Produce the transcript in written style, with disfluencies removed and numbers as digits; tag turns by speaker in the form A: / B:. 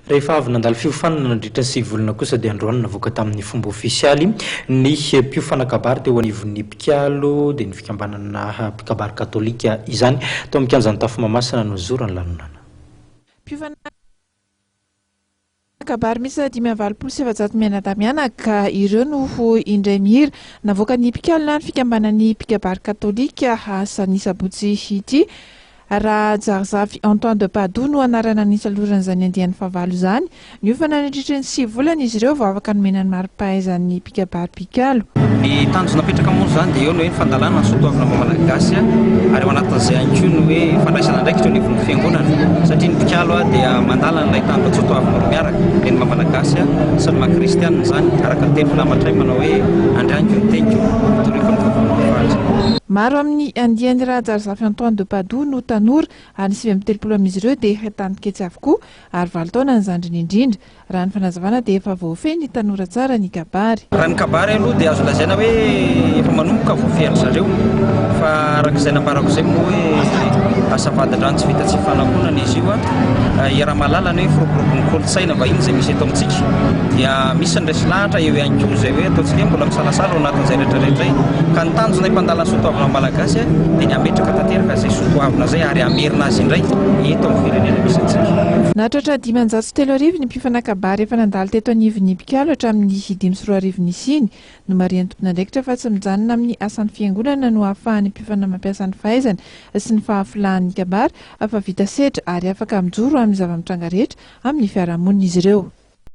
A: rehefa avy nandalo fiofanana nandritra ny 9 volana kosa dia androany navoaka tamin'ny fomba ofisialy ny mpiofanakabary teo anivon'ny Pikalo dia ny fikambanana mpikabary katolika izany tao amin'ny kianjan'ny Tafimamasina no zorany lanonana.
B: Kabary misy 527 mianadamiana ka ireo no indray mihira navoaka ny Pikalo na ny fikambanan'ny mpikabary katolika asa ny sabotsy ity. Raha Jarzafy Antoine de Padoue no anarana ny saloran'izany andian'ny fahavalo izany, niofana nandritra ny 9 volana izy ireo vao afaka nomenany mari-pahaizan'ny mpikabary Pikalo.
C: Ny tanjona napetraka moa zany dia eo ny hoe fandalarana ny soatoavana malagasy ary ao anatin'izay ihany koa ny hoe fandraisana andraikitra ny von'ny fiangonana satria ny Pikalo dia mandala n'ilay tanjona soatoavana roa miaraka ny maha-malagasy sy ny maha-kristianina zany araka ny teny fanamatray manao hoe andrianiko ny teniko toriko ny vavavaly.
B: Maro amin'ny andiany raha Jarzafy Antoine de Padoue no tanora ary 930 amin'izy ireo dia tany ketsy avokoa ary 9 taona ny zandriny indrindra. Raha ny fanazavana dia efa voafehy ny tanora tsara ny kabary.
C: Raha ny kabary aloha dia azo lazaina hoe efa manomboka voafehy zareo fa arak'izay nambarako izay moa hoe asavadin-drano tsy vita tsy fanangonana izy io raha malala ny hoe firoborobon'ny kolontsaina vahiny izay misy eto amintsika dia misy ny resy lahatra eo ihany koa izay hoe ataontsika mbola misalasala ao anatin'izay rehetrarehetra ka ny tanjona impandala ny soatoavana malagasy dia ny ametraka tanteraka izay soatoavana zay ary amerina azy indray eto amin'ny firenena misy antsika.
B: Nahatratra 503 ny mpifanakabary efa nandalo teto anivon'ny Pikalo hatramin'ny 5 nisiny no marian'ny tompon'andraikitra fa tsy mijanona amin'ny asan'ny fiangonana no ahafahan'ny mpifana mampiasa ny fahaizana sy ny fahafulahan'ny kabary afa vita sedra ary afaka mijoro amin'ny zava-mitranga rehetra amin'ny fiarahamonina izy ireo.